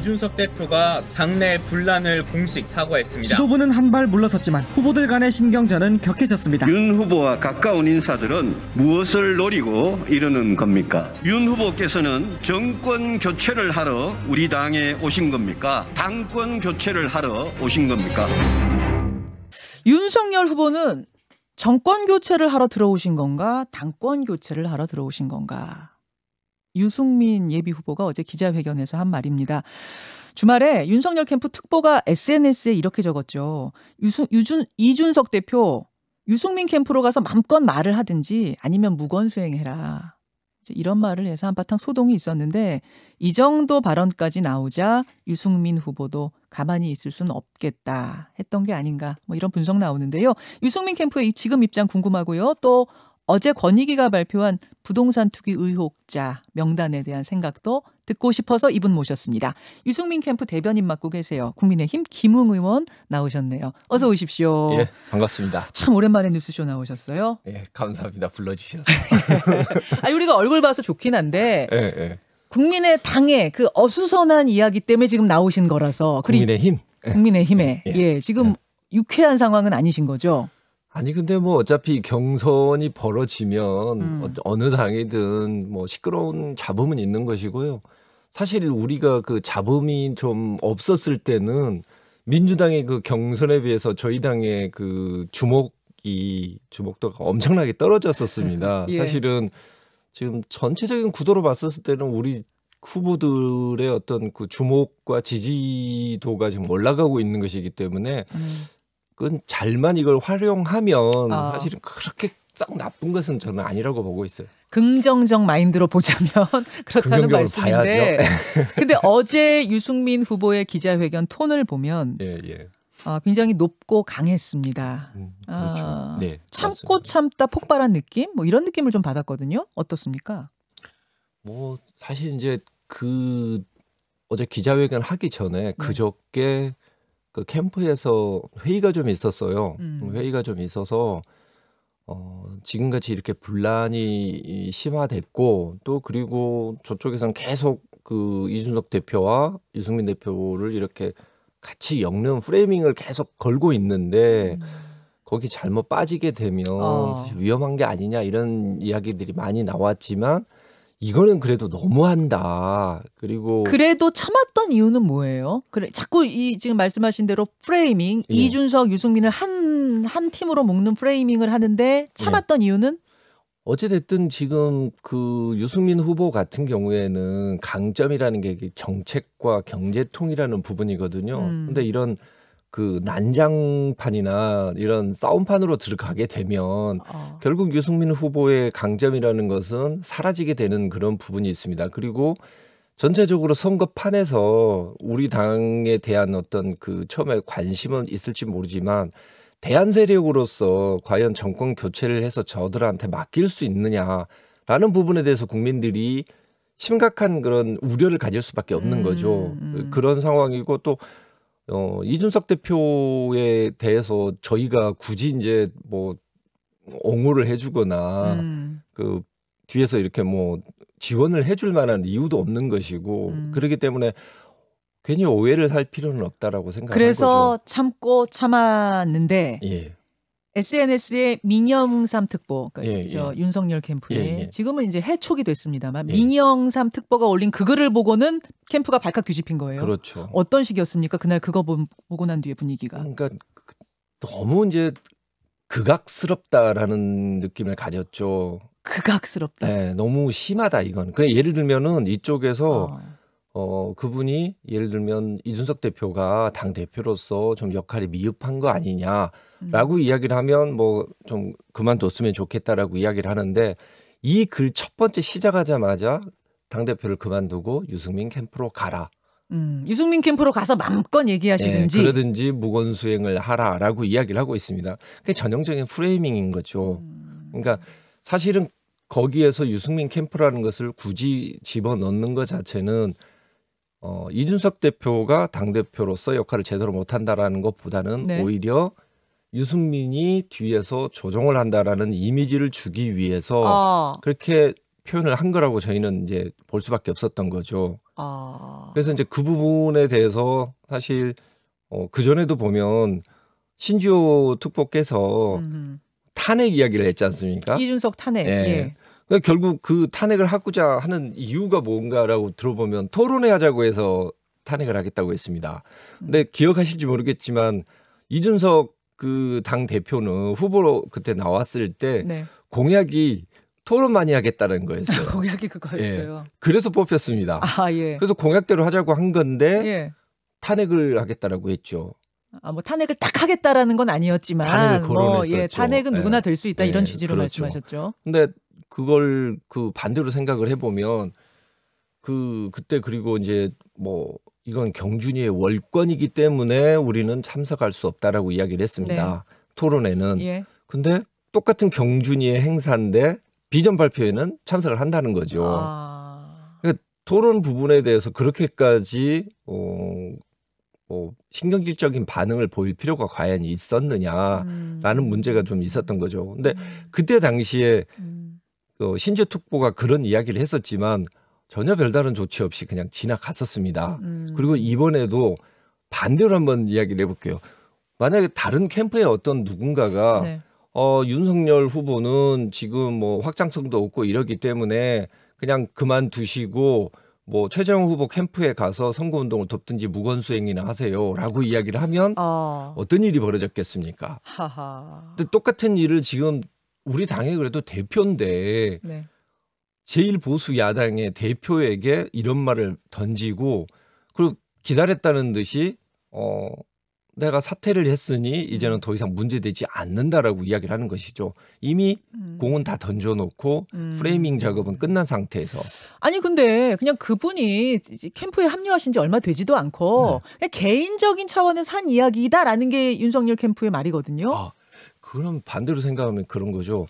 이준석 대표가 당내 분란을 공식 사과했습니다. 지도부는 한 발 물러섰지만 후보들 간의 신경전은 격해졌습니다. 윤 후보와 가까운 인사들은 무엇을 노리고 이러는 겁니까? 윤 후보께서는 정권 교체를 하러 우리 당에 오신 겁니까? 당권 교체를 하러 오신 겁니까? 윤석열 후보는 정권 교체를 하러 들어오신 건가? 당권 교체를 하러 들어오신 건가? 유승민 예비후보가 어제 기자회견에서 한 말입니다. 주말에 윤석열 캠프 특보가 SNS에 이렇게 적었죠. 이준석 대표, 유승민 캠프로 가서 맘껏 말을 하든지 아니면 무건수행해라. 이런 말을 해서 한바탕 소동이 있었는데 이 정도 발언까지 나오자 유승민 후보도 가만히 있을 수는 없겠다 했던 게 아닌가 뭐 이런 분석 나오는데요. 유승민 캠프의 지금 입장 궁금하고요. 또 어제 권익위가 발표한 부동산 투기 의혹자 명단에 대한 생각도 듣고 싶어서 이분 모셨습니다. 유승민 캠프 대변인 맡고 계세요. 국민의힘 김웅 의원 나오셨네요. 어서 오십시오. 예, 반갑습니다. 참 오랜만에 뉴스쇼 나오셨어요. 예, 감사합니다. 불러주셔서. 우리가 얼굴 봐서 좋긴 한데 예, 예. 국민의 당의 그 어수선한 이야기 때문에 지금 나오신 거라서. 국민의힘? 국민의힘에. 예, 지금 유쾌한 상황은 아니신 거죠? 아니 근데 뭐 어차피 경선이 벌어지면 어느 당이든 뭐 시끄러운 잡음은 있는 것이고요. 사실 우리가 그 잡음이 좀 없었을 때는 민주당의 그 경선에 비해서 저희 당의 그 주목도가 엄청나게 떨어졌었습니다. 예. 사실은 지금 전체적인 구도로 봤었을 때는 우리 후보들의 어떤 그 주목과 지지도가 지금 올라가고 있는 것이기 때문에 그건 잘만 이걸 활용하면 사실은 그렇게 썩 나쁜 것은 저는 아니라고 보고 있어요. 긍정적 마인드로 보자면 그렇다는 말씀인데. 근데 어제 유승민 후보의 기자회견 톤을 보면 굉장히 높고 강했습니다. 그렇죠. 네, 참고 맞습니다. 참다 폭발한 느낌? 뭐 이런 느낌을 좀 받았거든요. 어떻습니까? 뭐 사실 이제 그 어제 기자회견 하기 전에 그저께 그 캠프에서 회의가 좀 있었어요. 회의가 좀 있어서 지금같이 이렇게 분란이 심화됐고 또 그리고 저쪽에서는 계속 그 이준석 대표와 유승민 대표를 이렇게 같이 엮는 프레이밍을 계속 걸고 있는데 거기 잘못 빠지게 되면 사실 위험한 게 아니냐 이런 이야기들이 많이 나왔지만 이거는 그래도 너무한다. 그래도 참았던 이유는 뭐예요? 그래 자꾸 이 지금 말씀하신 대로 프레이밍 이준석, 유승민을 한 팀으로 묶는 프레이밍을 하는데 참았던 이유는 어찌 됐든 지금 그 유승민 후보 같은 경우에는 강점이라는 게 정책과 경제통이라는 부분이거든요. 근데 이런 그 난장판이나 이런 싸움판으로 들어가게 되면 결국 유승민 후보의 강점이라는 것은 사라지게 되는 그런 부분이 있습니다. 그리고 전체적으로 선거판에서 우리 당에 대한 어떤 그 처음에 관심은 있을지 모르지만 대안 세력으로서 과연 정권 교체를 해서 저들한테 맡길 수 있느냐라는 부분에 대해서 국민들이 심각한 그런 우려를 가질 수밖에 없는 거죠. 그런 상황이고 또 이준석 대표에 대해서 저희가 굳이 이제 뭐 옹호를 해주거나 그 뒤에서 이렇게 뭐 지원을 해줄 만한 이유도 없는 것이고 그렇기 때문에 괜히 오해를 살 필요는 없다라고 생각하는 그래서 거죠. 참고 참았는데 SNS에 민영삼 특보, 그러니까 윤석열 캠프에 지금은 이제 해촉이 됐습니다만 민영삼 특보가 올린 그 글을 보고는 캠프가 발칵 뒤집힌 거예요. 그렇죠. 어떤 식이었습니까? 그날 그거 보고 난 뒤에 분위기가. 그러니까 너무 이제 극악스럽다라는 느낌을 가졌죠. 극악스럽다. 네, 너무 심하다 이건. 그냥 예를 들면은 이쪽에서 그분이 예를 들면 이준석 대표가 당 대표로서 좀 역할이 미흡한 거 아니냐라고 이야기를 하면 뭐 좀 그만뒀으면 좋겠다라고 이야기를 하는데 이 글 첫 번째 시작하자마자 당 대표를 그만두고 유승민 캠프로 가라. 유승민 캠프로 가서 마음껏 얘기하시든지 그러든지 무건수행을 하라라고 이야기를 하고 있습니다. 그게 전형적인 프레이밍인 거죠. 그러니까 사실은 거기에서 유승민 캠프라는 것을 굳이 집어넣는 것 자체는 이준석 대표가 당대표로서 역할을 제대로 못한다라는 것보다는 오히려 유승민이 뒤에서 조종을 한다라는 이미지를 주기 위해서 그렇게 표현을 한 거라고 저희는 이제 볼 수밖에 없었던 거죠. 그래서 이제 그 부분에 대해서 사실 그 전에도 보면 신지호 특보께서 탄핵 이야기를 했지 않습니까? 이준석 탄핵. 예. 예. 그러니까 결국 그 탄핵을 하고자 하는 이유가 뭔가라고 들어보면 토론회 하자고 해서 탄핵을 하겠다고 했습니다. 근데 기억하실지 모르겠지만 이준석 그 당 대표는 후보로 그때 나왔을 때 네. 공약이 토론 많이 하겠다는 거였어요. 공약이 그거였어요. 예. 그래서 뽑혔습니다. 예. 그래서 공약대로 하자고 한 건데 예. 탄핵을 하겠다라고 했죠. 뭐 탄핵을 딱 하겠다라는 건 아니었지만 탄핵을 거론했었죠. 예, 탄핵은 누구나 예. 될 수 있다 이런 예, 취지로 그렇죠. 말씀하셨죠. 근데 그걸 그 반대로 생각을 해보면 그때 그리고 이제 뭐 이건 경준이의 월권이기 때문에 우리는 참석할 수 없다라고 이야기를 했습니다. 토론회는. 예. 근데 똑같은 경준이의 행사인데 비전 발표에는 참석을 한다는 거죠. 그러니까 토론 부분에 대해서 그렇게까지 신경질적인 반응을 보일 필요가 과연 있었느냐라는 문제가 좀 있었던 거죠. 근데 그때 당시에 신지호 특보가 그런 이야기를 했었지만 전혀 별다른 조치 없이 그냥 지나갔었습니다. 그리고 이번에도 반대로 한번 이야기를 해볼게요. 만약에 다른 캠프의 어떤 누군가가 네. 윤석열 후보는 지금 뭐 확장성도 없고 이러기 때문에 그냥 그만두시고 뭐 최재형 후보 캠프에 가서 선거운동을 돕든지 무건수행이나 하세요라고 이야기를 하면 어떤 일이 벌어졌겠습니까? 근데 똑같은 일을 지금 우리 당의 그래도 대표인데 네. 제일 보수 야당의 대표에게 이런 말을 던지고 그리고 기다렸다는 듯이 내가 사퇴를 했으니 이제는 더 이상 문제되지 않는다라고 이야기를 하는 것이죠. 이미 공은 다 던져놓고 프레이밍 작업은 끝난 상태에서. 아니 근데 그냥 그분이 캠프에 합류하신 지 얼마 되지도 않고 그냥 개인적인 차원에서 한 이야기다라는 게 윤석열 캠프의 말이거든요. 그럼 반대로 생각하면 그런 거죠.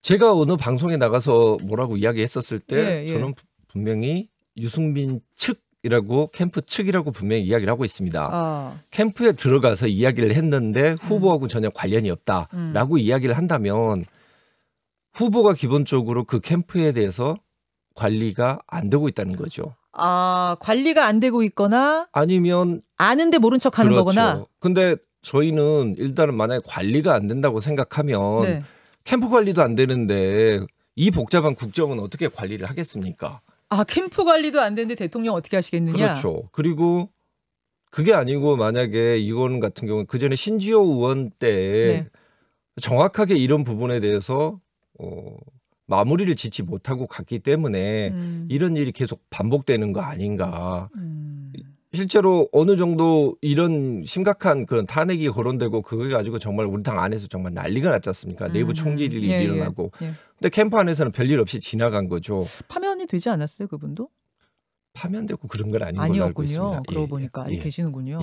제가 어느 방송에 나가서 뭐라고 이야기했었을 때 저는 분명히 유승민 측이라고 캠프 측이라고 분명히 이야기를 하고 있습니다. 캠프에 들어가서 이야기를 했는데 후보하고 전혀 관련이 없다라고 이야기를 한다면 후보가 기본적으로 그 캠프에 대해서 관리가 안 되고 있다는 거죠. 관리가 안 되고 있거나 아니면 아는데 모른 척하는 그렇죠. 거거나. 근데 저희는 일단은 만약에 관리가 안 된다고 생각하면 캠프 관리도 안 되는데 이 복잡한 국정은 어떻게 관리를 하겠습니까? 캠프 관리도 안 되는데 대통령 어떻게 하시겠느냐? 그렇죠. 그리고 그게 아니고 만약에 이건 같은 경우는 그전에 신지호 의원 때 정확하게 이런 부분에 대해서 마무리를 짓지 못하고 갔기 때문에 이런 일이 계속 반복되는 거 아닌가. 실제로 어느 정도 이런 심각한 그런 탄핵이 거론되고 그걸 가지고 정말 우리 당 안에서 정말 난리가 났지 않습니까? 내부 총질이 일어나고. 근데 캠프 안에서는 별일 없이 지나간 거죠. 파면이 되지 않았어요, 그분도? 파면되고 그런 건 아닌 걸로 알고 있습니다. 그러고 보니까 계시는군요.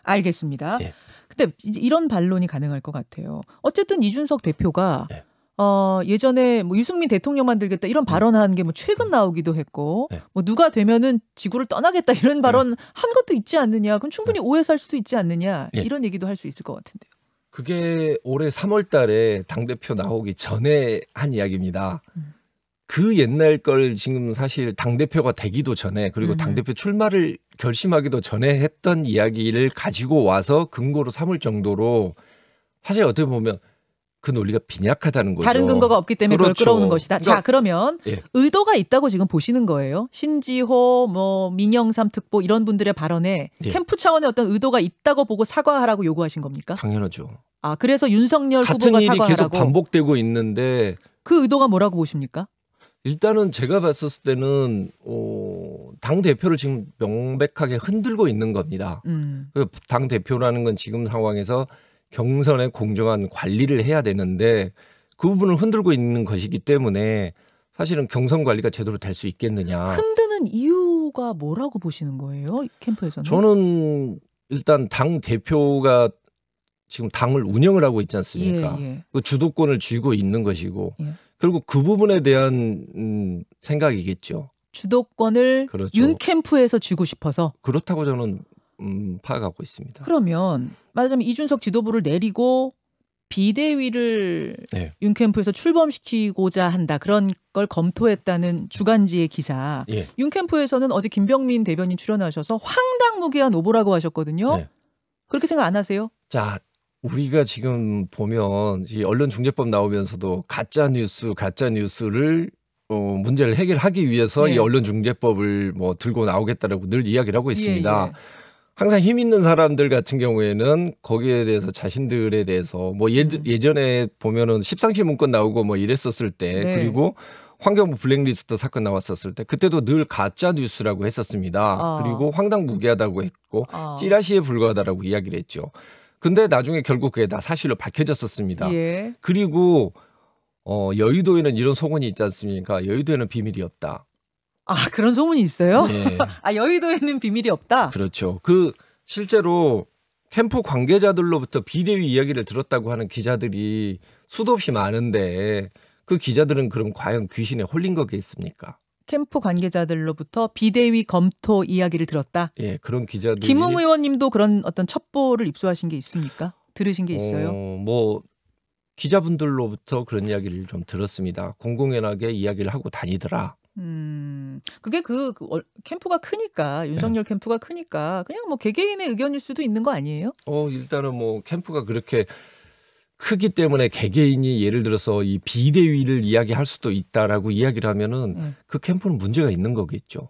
알겠습니다. 근데 이런 반론이 가능할 것 같아요. 어쨌든 이준석 대표가 예전에 뭐 유승민 대통령 만들겠다 이런 발언한 게 뭐 최근 나오기도 했고 뭐 누가 되면은 지구를 떠나겠다 이런 발언 한 것도 있지 않느냐. 그럼 충분히 오해 살 수도 있지 않느냐. 이런 얘기도 할 수 있을 것 같은데요. 그게 올해 3월 달에 당대표 나오기 전에 한 이야기입니다. 그 옛날 걸 지금 사실 당대표가 되기도 전에 그리고 당대표 출마를 결심하기도 전에 했던 이야기를 가지고 와서 근거로 삼을 정도로 사실 어떻게 보면 그 논리가 빈약하다는 거죠. 다른 근거가 없기 때문에 그걸 끌어오는 것이다. 그러니까, 자, 그러면 의도가 있다고 지금 보시는 거예요? 신지호, 뭐 민영삼 특보 이런 분들의 발언에 캠프 차원의 어떤 의도가 있다고 보고 사과하라고 요구하신 겁니까? 당연하죠. 그래서 윤석열 같은 후보가 일이 사과하라고. 계속 반복되고 있는데 그 의도가 뭐라고 보십니까? 일단은 제가 봤을 때는 당 대표를 지금 명백하게 흔들고 있는 겁니다. 당 대표라는 건 지금 상황에서 경선의 공정한 관리를 해야 되는데 그 부분을 흔들고 있는 것이기 때문에 사실은 경선 관리가 제대로 될 수 있겠느냐. 흔드는 이유가 뭐라고 보시는 거예요? 캠프에서는? 저는 일단 당 대표가 지금 당을 운영을 하고 있지 않습니까? 그 주도권을 쥐고 있는 것이고 그리고 그 부분에 대한 생각이겠죠. 주도권을 윤 캠프에서 쥐고 싶어서? 그렇다고 저는 파악하고 있습니다. 그러면 말하자면 이준석 지도부를 내리고 비대위를 네. 윤 캠프에서 출범시키고자 한다. 그런 걸 검토했다는 주간지의 기사. 예. 윤 캠프에서는 어제 김병민 대변인 출연하셔서 황당무계한 오보라고 하셨거든요. 네. 그렇게 생각 안 하세요? 자, 우리가 지금 보면 이 언론중재법 나오면서도 가짜 뉴스를 문제를 해결하기 위해서 예. 이 언론중재법을 뭐 들고 나오겠다라고 늘 이야기를 하고 있습니다. 예. 항상 힘 있는 사람들 같은 경우에는 거기에 대해서 자신들에 대해서 뭐 예전에 보면은 십상시 문건 나오고 뭐 이랬었을 때 네. 그리고 환경부 블랙리스트 사건 나왔었을 때 그때도 늘 가짜 뉴스라고 했었습니다. 아. 그리고 황당무계하다고 했고 아. 찌라시에 불과하다라고 이야기를 했죠. 근데 나중에 결국 그게 다 사실로 밝혀졌었습니다. 예. 그리고 여의도에는 이런 소문이 있지 않습니까? 여의도에는 비밀이 없다. 아, 그런 소문이 있어요? 네. 아, 여의도에는 비밀이 없다? 그렇죠. 실제로 캠프 관계자들로부터 비대위 이야기를 들었다고 하는 기자들이 수도 없이 많은데 그 기자들은 그럼 과연 귀신에 홀린 거겠습니까? 캠프 관계자들로부터 비대위 검토 이야기를 들었다? 예, 그런 기자들이 김웅 의원님도 그런 어떤 첩보를 입수하신 게 있습니까? 들으신 게 있어요? 뭐 기자분들로부터 그런 이야기를 좀 들었습니다. 공공연하게 이야기를 하고 다니더라. 그게 캠프가 크니까 윤석열 캠프가 크니까 그냥 뭐 개개인의 의견일 수도 있는 거 아니에요? 일단은 뭐 캠프가 그렇게 크기 때문에 개개인이 예를 들어서 이 비대위를 이야기할 수도 있다라고 이야기를 하면은 그 캠프는 문제가 있는 거겠죠.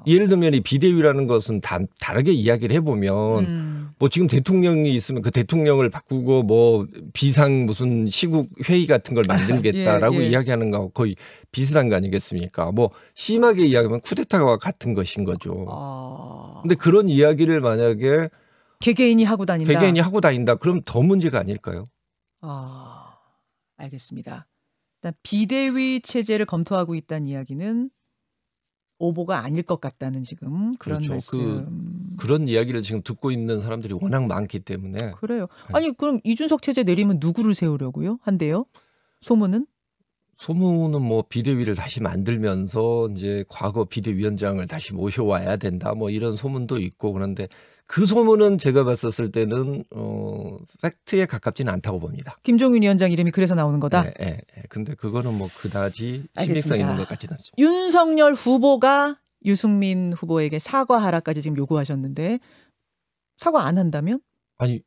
예를 들면 이 비대위라는 것은 다르게 이야기를 해보면 뭐 지금 대통령이 있으면 그 대통령을 바꾸고 뭐 비상 무슨 시국 회의 같은 걸 만들겠다라고 예. 이야기하는 거하고 거의 비슷한 거 아니겠습니까? 뭐 심하게 이야기하면 쿠데타와 같은 것인 거죠. 근데 그런 이야기를 만약에 개개인이 하고 다닌다. 그럼 더 문제가 아닐까요? 알겠습니다. 일단 비대위 체제를 검토하고 있다는 이야기는 오보가 아닐 것 같다는 지금 그런 그렇죠. 말씀. 그런 이야기를 지금 듣고 있는 사람들이 워낙 많기 때문에. 그래요. 아니 그럼 이준석 체제 내리면 누구를 세우려고요? 한대요? 소문은 뭐 비대위를 다시 만들면서 이제 과거 비대위원장을 다시 모셔와야 된다. 뭐 이런 소문도 있고 그런데 그 소문은 제가 봤었을 때는 팩트에 가깝지는 않다고 봅니다. 김종인 위원장 이름이 그래서 나오는 거다. 네. 근데 그거는 뭐 그다지 알겠습니다. 신빙성 있는 것 같지는 않습니다. 윤석열 후보가 유승민 후보에게 사과하라까지 지금 요구하셨는데 사과 안 한다면? 아니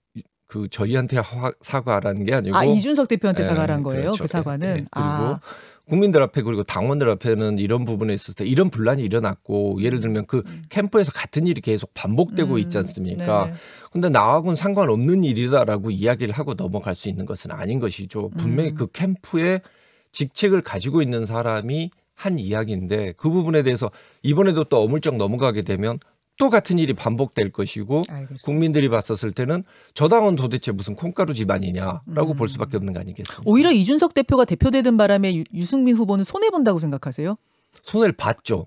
그 저희한테 사과하라는 게 아니고 이준석 대표한테 사과한 거예요. 그렇죠. 그 사과는. 그리고 국민들 앞에 그리고 당원들 앞에는 이런 부분에 있을 때 이런 분란이 일어났고 예를 들면 그 캠프에서 같은 일이 계속 반복되고 있지 않습니까? 네. 근데 나하고는 상관없는 일이다라고 이야기를 하고 넘어갈 수 있는 것은 아닌 것이죠. 분명히 그 캠프의 직책을 가지고 있는 사람이 한 이야기인데 그 부분에 대해서 이번에도 또 어물쩍 넘어가게 되면 또 같은 일이 반복될 것이고 알겠습니다. 국민들이 봤었을 때는 저 당은 도대체 무슨 콩가루 집안이냐라고 볼 수밖에 없는 거 아니겠습니까? 오히려 이준석 대표가 대표되던 바람에 유승민 후보는 손해본다고 생각하세요? 손해를 봤죠.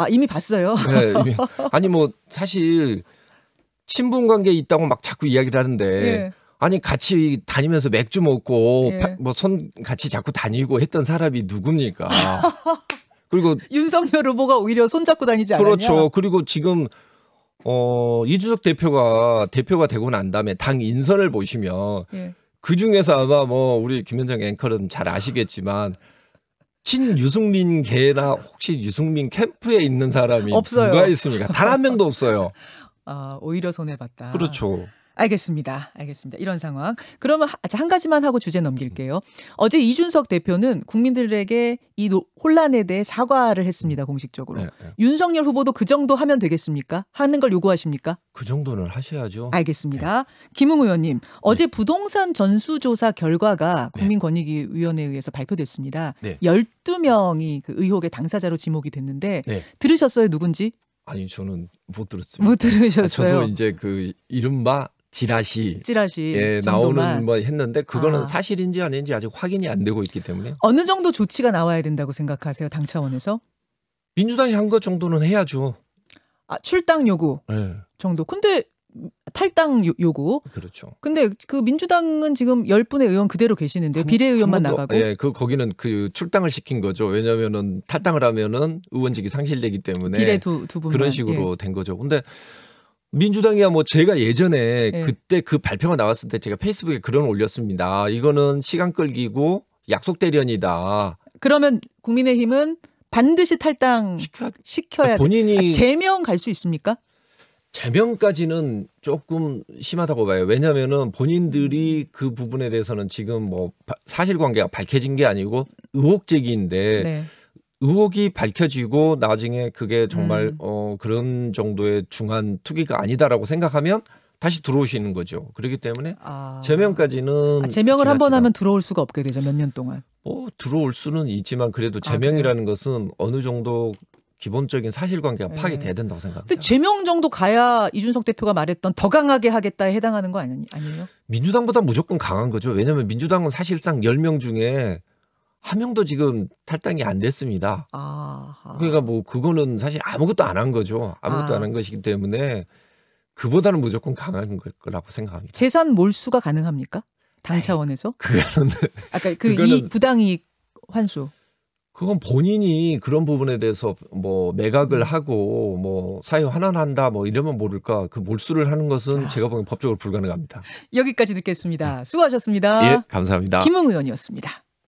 이미 봤어요. 네, 아니 뭐 사실 친분 관계에 있다고 막 자꾸 이야기를 하는데 예. 아니 같이 다니면서 맥주 먹고 예. 뭐 손 같이 자꾸 다니고 했던 사람이 누굽니까? 그리고 윤석열 후보가 오히려 손잡고 다니지 않았냐? 그렇죠. 그리고 지금 이준석 대표가 되고 난 다음에 당 인선을 보시면 예. 그 중에서 아마 뭐 우리 김현정 앵커는 잘 아시겠지만 친 유승민계나 혹시 유승민 캠프에 있는 사람이 없어요. 누가 있습니까? 단 한 명도 없어요. 오히려 손해봤다. 그렇죠. 알겠습니다. 이런 상황. 그러면 한 가지만 하고 주제 넘길게요. 어제 이준석 대표는 국민들에게 이 혼란에 대해 사과를 했습니다. 공식적으로. 네. 윤석열 후보도 그 정도 하면 되겠습니까? 하는 걸 요구하십니까? 그 정도는 하셔야죠. 알겠습니다. 김웅 의원님, 어제 부동산 전수조사 결과가 국민권익위원회에 의해서 발표됐습니다. 네. 12명이 그 의혹의 당사자로 지목이 됐는데 네. 들으셨어요? 누군지? 아니 저는 못 들었습니다. 못 들으셨어요? 저도 이제 그 이른바 찌라시 찌라시 나오는 뭐 했는데 그거는 사실인지 아닌지 아직 확인이 안 되고 있기 때문에 어느 정도 조치가 나와야 된다고 생각하세요? 당 차원에서? 민주당이 한 것 정도는 해야죠. 출당 요구 정도. 근데 탈당 요구. 그렇죠. 근데 그 민주당은 지금 10분의 의원 그대로 계시는데 비례의원만 나가고. 거기는 그 출당을 시킨 거죠. 왜냐하면은 탈당을 하면은 의원직이 상실되기 때문에 비례 두 분만. 그런 식으로 된 거죠. 근데 민주당이야 뭐 제가 예전에 네. 그때 그 발표가 나왔을 때 제가 페이스북에 글을 올렸습니다. 이거는 시간 끌기고 약속 대련이다. 그러면 국민의힘은 반드시 탈당 시켜야 돼. 본인이 제명 갈 수 있습니까? 제명까지는 조금 심하다고 봐요. 왜냐하면은 본인들이 그 부분에 대해서는 지금 뭐 사실관계가 밝혀진 게 아니고 의혹 제기인데 네. 의혹이 밝혀지고 나중에 그게 정말 그런 정도의 중한 투기가 아니다라고 생각하면 다시 들어오시는 거죠. 그렇기 때문에 제명까지는 제명을 한 번 하면 들어올 수가 없게 되죠. 몇 년 동안. 뭐 들어올 수는 있지만 그래도 제명이라는 것은 어느 정도 기본적인 사실관계가 파악돼야 된다고 생각합니다. 근데 제명 정도 가야 이준석 대표가 말했던 더 강하게 하겠다에 해당하는 거 아니에요? 민주당보다 무조건 강한 거죠. 왜냐하면 민주당은 사실상 10명 중에 한 명도 지금 탈당이 안 됐습니다. 그러니까 뭐 그거는 사실 아무것도 안 한 거죠. 아무것도 안 한 것이기 때문에 그보다는 무조건 강한 거라고 생각합니다. 재산 몰수가 가능합니까? 당 차원에서? 그거는 아까 이 부당이익 환수. 그건 본인이 그런 부분에 대해서 뭐 매각을 하고 뭐 사유 환원한다 뭐 이러면 모를까 그 몰수를 하는 것은 제가 보기엔 법적으로 불가능합니다. 여기까지 듣겠습니다. 수고하셨습니다. 예, 감사합니다. 김웅 의원이었습니다.